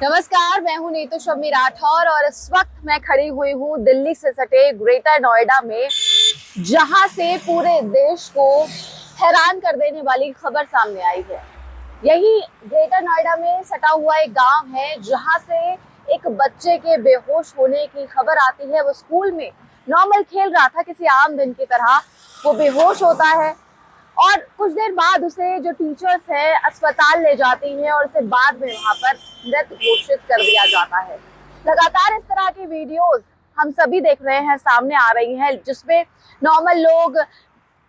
नमस्कार, मैं हूं नीतू शम्मी राठौर और इस वक्त मैं खड़ी हुई हूं दिल्ली से सटे ग्रेटर नोएडा में, जहां से पूरे देश को हैरान कर देने वाली खबर सामने आई है। यही ग्रेटर नोएडा में सटा हुआ एक गांव है, जहां से एक बच्चे के बेहोश होने की खबर आती है। वो स्कूल में नॉर्मल खेल रहा था, किसी आम दिन की तरह। वो बेहोश होता है और कुछ देर बाद उसे जो टीचर्स है अस्पताल ले जाती है और उसे बाद में वहां पर मृत घोषित कर दिया जाता है। लगातार इस तरह की वीडियोस हम सभी देख रहे हैं, सामने आ रही हैं, जिसमें नॉर्मल लोग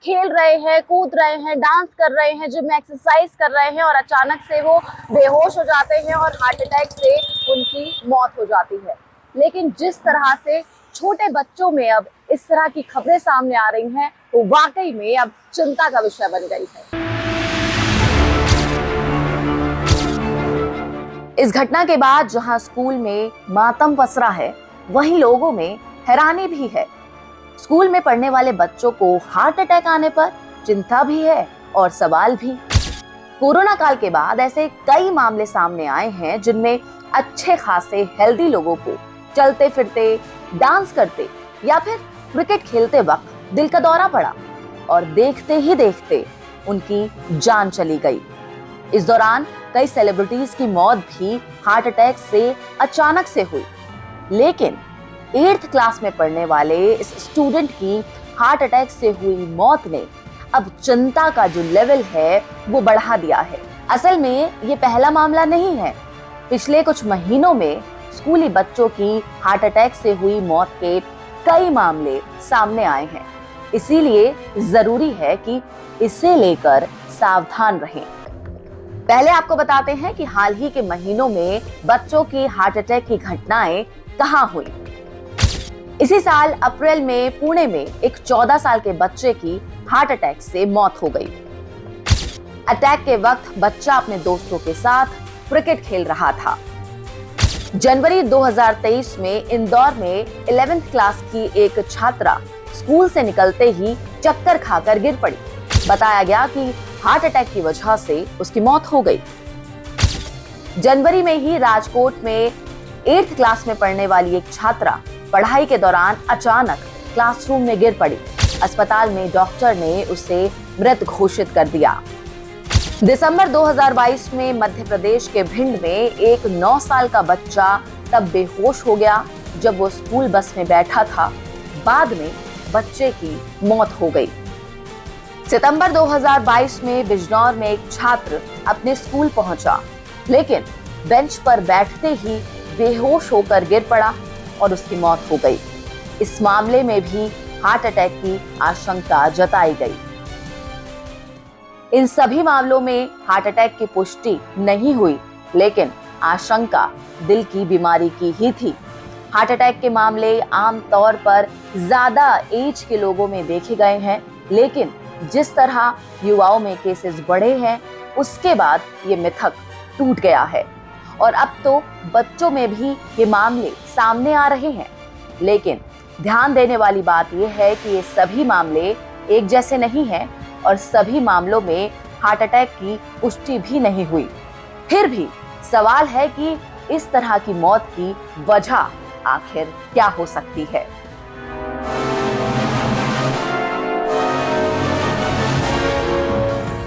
खेल रहे हैं, कूद रहे हैं, डांस कर रहे हैं, जिम में एक्सरसाइज कर रहे हैं और अचानक से वो बेहोश हो जाते हैं और हार्ट अटैक से उनकी मौत हो जाती है। लेकिन जिस तरह से छोटे बच्चों में अब इस तरह की खबरें सामने आ रही हैं, वो वाकई में अब चिंता का विषय बन गई है। इस घटना के बाद जहां स्कूल में मातम पसरा है, वहीं लोगों में हैरानी भी है। स्कूल में पढ़ने वाले बच्चों को हार्ट अटैक आने पर चिंता भी है और सवाल भी। कोरोना काल के बाद ऐसे कई मामले सामने आए हैं, जिनमें अच्छे खासे हेल्दी लोगों को चलते फिरते, डांस करते या फिर क्रिकेट खेलते वक्त दिल का दौरा पड़ा और देखते ही देखते उनकी जान चली गई। इस दौरान कई सेलिब्रिटीज की मौत भी हार्ट अटैक से अचानक से हुई। लेकिन 8th क्लास में पढ़ने वाले इस स्टूडेंट की हार्ट अटैक से हुई मौत ने अब चिंता का जो लेवल है वो बढ़ा दिया है। असल में ये पहला मामला नहीं है। पिछले कुछ महीनों में स्कूली बच्चों की हार्ट अटैक से हुई मौत के कई मामले सामने आए हैं। इसीलिए जरूरी है कि इसे लेकर सावधान रहें। पहले आपको बताते हैं कि हाल ही के महीनों में बच्चों की हार्ट अटैक की घटनाएं कहां हुई। इसी साल अप्रैल में पुणे में एक 14 साल के बच्चे की हार्ट अटैक से मौत हो गई। अटैक के वक्त बच्चा अपने दोस्तों के साथ क्रिकेट खेल रहा था। जनवरी 2023 में इंदौर में 11th क्लास की एक छात्रा स्कूल से निकलते ही चक्कर खाकर गिर पड़ी। बताया गया कि हार्ट अटैक की वजह से उसकी मौत हो गई। जनवरी में ही राजकोट में 8th क्लास में पढ़ने वाली एक छात्रा पढ़ाई के दौरान अचानक क्लासरूम में गिर पड़ी। अस्पताल में डॉक्टर ने उसे मृत घोषित कर दिया। दिसंबर 2022 में मध्य प्रदेश के भिंड में एक 9 साल का बच्चा तब बेहोश हो गया जब वो स्कूल बस में बैठा था। बाद में बच्चे की मौत हो गई। सितंबर 2022 में बिजनौर में एक छात्र अपने स्कूल पहुंचा, लेकिन बेंच पर बैठते ही बेहोश होकर गिर पड़ा और उसकी मौत हो गई। इस मामले में भी हार्ट अटैक की आशंका जताई गई। इन सभी मामलों में हार्ट अटैक की पुष्टि नहीं हुई, लेकिन आशंका दिल की बीमारी की ही थी। हार्ट अटैक के मामले आमतौर पर ज्यादा एज के लोगों में देखे गए हैं, लेकिन जिस तरह युवाओं में केसेस बढ़े हैं, उसके बाद ये मिथक टूट गया है और अब तो बच्चों में भी ये मामले सामने आ रहे हैं। लेकिन ध्यान देने वाली बात यह है कि ये सभी मामले एक जैसे नहीं हैं और सभी मामलों में हार्ट अटैक की पुष्टि भी नहीं हुई। फिर भी सवाल है कि इस तरह की मौत की वजह आखिर क्या हो सकती है।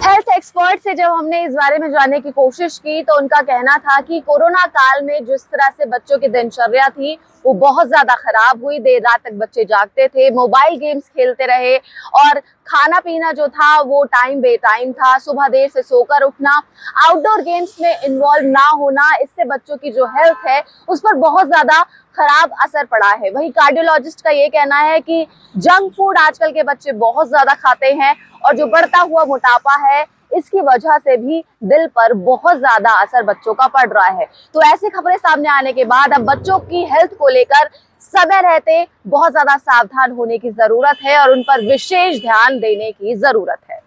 हेल्थ एक्सपर्ट से जब हमने इस बारे में जानने की कोशिश की, तो उनका कहना था कि कोरोना काल में जिस तरह से बच्चों की दिनचर्या थी, वो बहुत ज्यादा खराब हुई। देर रात तक बच्चे जागते थे, मोबाइल गेम्स खेलते रहे और खाना पीना जो था वो टाइम बे टाइम था। सुबह देर से सोकर उठना, आउटडोर गेम्स में इन्वॉल्व ना होना, इससे बच्चों की जो हेल्थ है उस पर बहुत ज्यादा खराब असर पड़ा है। वहीं कार्डियोलॉजिस्ट का ये कहना है कि जंक फूड आजकल के बच्चे बहुत ज्यादा खाते हैं और जो बढ़ता हुआ मोटापा है, इसकी वजह से भी दिल पर बहुत ज्यादा असर बच्चों का पड़ रहा है। तो ऐसी खबरें सामने आने के बाद अब बच्चों की हेल्थ को लेकर समय रहते बहुत ज्यादा सावधान होने की जरूरत है और उन पर विशेष ध्यान देने की जरूरत है।